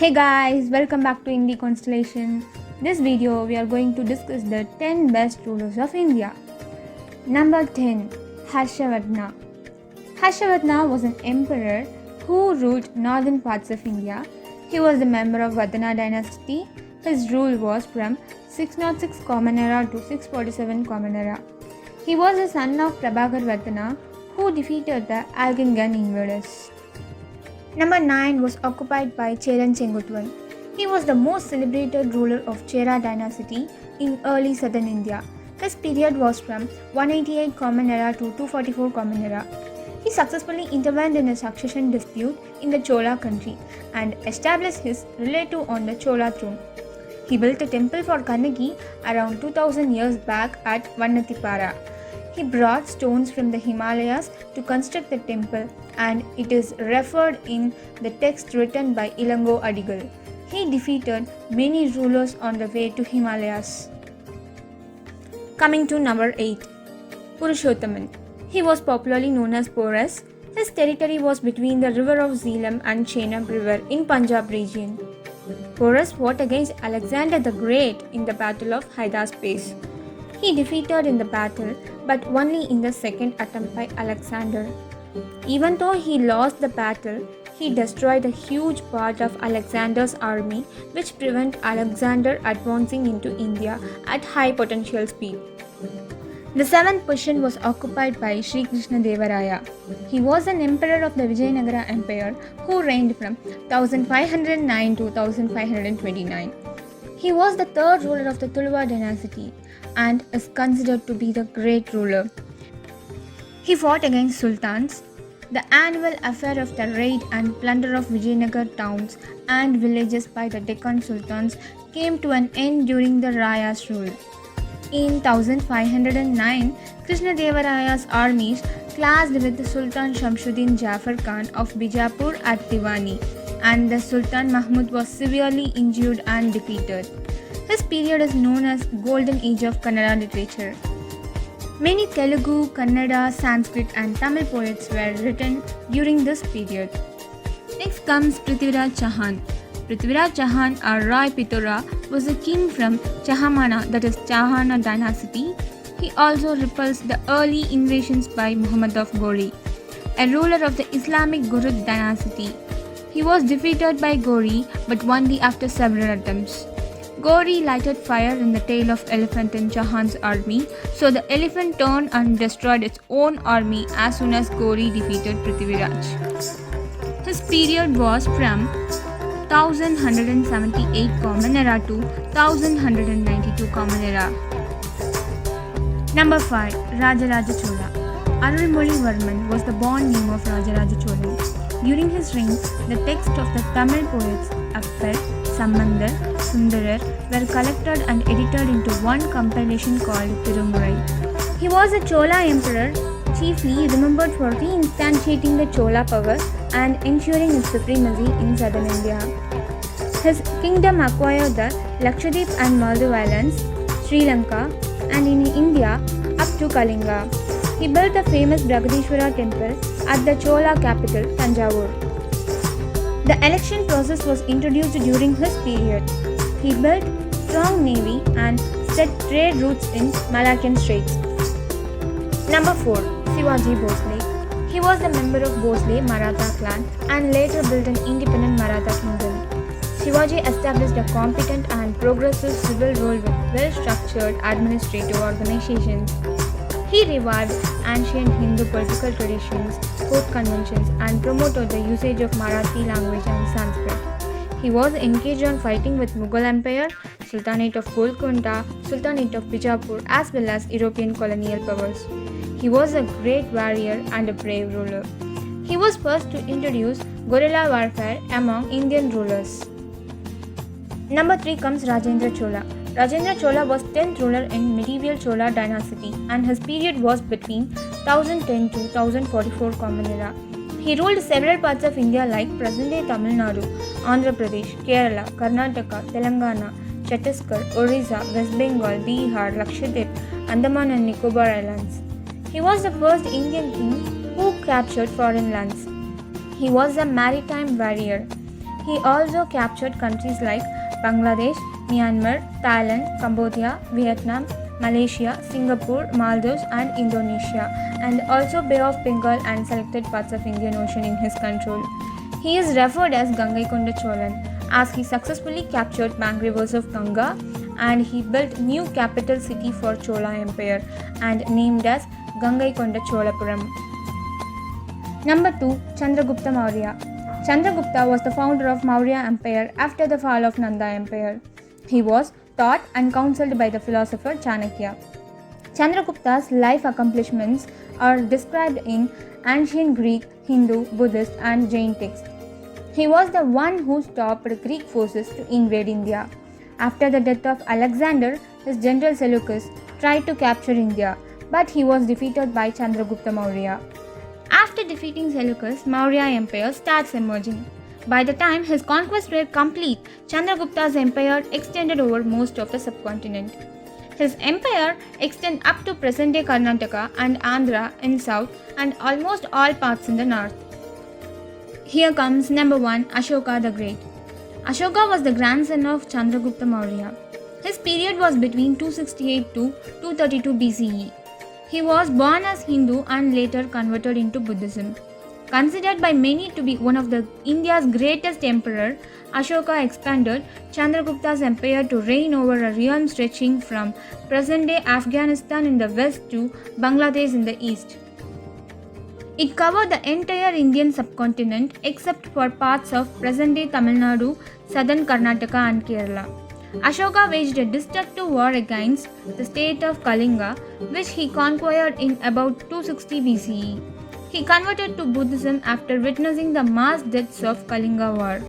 Hey guys, welcome back to Indie Constellation. This video we are going to discuss the 10 best rulers of India. Number 10. Harshavardhana. Harshavardhana was an emperor who ruled northern parts of India. He was a member of Vardhana dynasty. His rule was from 606 Common Era to 647 Common Era. He was the son of Prabhakar Vardhana who defeated the Algongan invaders. Number 9 was occupied by Charan Chola. He was the most celebrated ruler of Chera dynasty in early southern India. His period was from 188 Common Era to 244 Common Era. He successfully intervened in a succession dispute in the Chola country and established his relative on the Chola throne. He built a temple for Kannagi around 2000 years back at Vannathipara. He brought stones from the Himalayas to construct the temple, and it is referred in the text written by Ilango Adigal. He defeated many rulers on the way to Himalayas. Coming to number 8. Purusottam. He was popularly known as Porus. His territory was between the river of Zeelam and Chenab river in Punjab region. Porus fought against Alexander the Great in the Battle of Hydaspes. He defeated in the battle, but only in the second attempt by Alexander. Even though he lost the battle, he destroyed a huge part of Alexander's army, which prevented Alexander advancing into India at high potential speed. The seventh position was occupied by Shri Krishna Devaraya. He was an emperor of the Vijayanagara Empire who reigned from 1509 to 1529. He was the third ruler of the Tuluva dynasty and is considered to be the great ruler. He fought against sultans. The annual affair of the raid and plunder of Vijayanagar towns and villages by the Deccan sultans came to an end during the Raya's rule. In 1509, Krishnadevaraya's armies clashed with Sultan Shamsuddin Jafar Khan of Bijapur at Divani, and the Sultan Mahmud was severely injured and defeated. His period is known as Golden Age of Kannada literature. Many Telugu, Kannada, Sanskrit and Tamil poets were written during this period. Next comes Prithviraj Jahan. Prithviraj Jahan or Rai Pitora was a king from Chahamana, that is Chahana dynasty. He also repulsed the early invasions by Muhammad of Ghori, a ruler of the Islamic Ghurid dynasty. He was defeated by Ghori but only after several attempts. Ghori lighted fire in the tail of elephant in Jahan's army, so the elephant turned and destroyed its own army as soon as Ghori defeated Prithviraj. His period was from 1178 Common Era to 1192 Common Era. Number 5. Rajendra Chola. Arulmozhivarman was the born name of Rajendra Chola. During his reign, the text of the Tamil poets Appar, Sambandar, Sundarar were collected and edited into one compilation called Tirumurai. He was a Chola emperor, chiefly remembered for reinstantiating the Chola power and ensuring its supremacy in southern India. His kingdom acquired the Lakshadweep and Maldives Islands, Sri Lanka, and in India up to Kalinga. He built the famous Bragadishwara temple at the Chola capital, Tanjavur. The election process was introduced during his period. He built strong navy and set trade routes in Malaccan Straits. Number 4. Shivaji Bose. He was a member of Bhosle Maratha clan and later built an independent Maratha kingdom. Shivaji established a competent and progressive civil rule with well-structured administrative organizations. He revived ancient Hindu political traditions, court conventions, and promoted the usage of Marathi language and Sanskrit. He was engaged on fighting with Mughal Empire, Sultanate of Golconda, Sultanate of Bijapur, as well as European colonial powers. He was a great warrior and a brave ruler. He was first to introduce guerrilla warfare among Indian rulers. Number 3 comes Rajendra Chola. Rajendra Chola was 10th ruler in medieval Chola dynasty and his period was between 1010 to 1044 Common Era. He ruled several parts of India like present-day Tamil Nadu, Andhra Pradesh, Kerala, Karnataka, Telangana, Chhattisgarh, Orissa, West Bengal, Bihar, Lakshadweep, Andaman and Nicobar Islands. He was the first Indian king who captured foreign lands. He was a maritime warrior. He also captured countries like Bangladesh, Myanmar, Thailand, Cambodia, Vietnam, Malaysia, Singapore, Maldives, and Indonesia, and also Bay of Bengal and selected parts of Indian Ocean in his control. He is referred as Gangaikonda Cholan as he successfully captured bank rivers of Ganga, and he built new capital city for Chola Empire and named as Gangaikonda Cholapuram. Number 2. Chandragupta Maurya. Chandragupta was the founder of Maurya Empire after the fall of Nanda Empire. He was taught and counseled by the philosopher Chanakya. Chandragupta's life accomplishments are described in ancient Greek, Hindu, Buddhist, and Jain texts. He was the one who stopped Greek forces to invade India. After the death of Alexander, his general Seleucus tried to capture India, but he was defeated by Chandragupta Maurya. After defeating Seleucus, Maurya Empire starts emerging. By the time his conquests were complete, Chandragupta's empire extended over most of the subcontinent. His empire extended up to present-day Karnataka and Andhra in south and almost all parts in the north. Here comes number 1, Ashoka the Great. Ashoka was the grandson of Chandragupta Maurya. His period was between 268 to 232 BCE. He was born as Hindu and later converted into Buddhism. Considered by many to be one of India's greatest emperor, Ashoka expanded Chandragupta's empire to reign over a realm stretching from present-day Afghanistan in the west to Bangladesh in the east. It covered the entire Indian subcontinent except for parts of present-day Tamil Nadu, southern Karnataka and Kerala. Ashoka waged a destructive war against the state of Kalinga, which he conquered in about 260 BCE. He converted to Buddhism after witnessing the mass deaths of Kalinga War.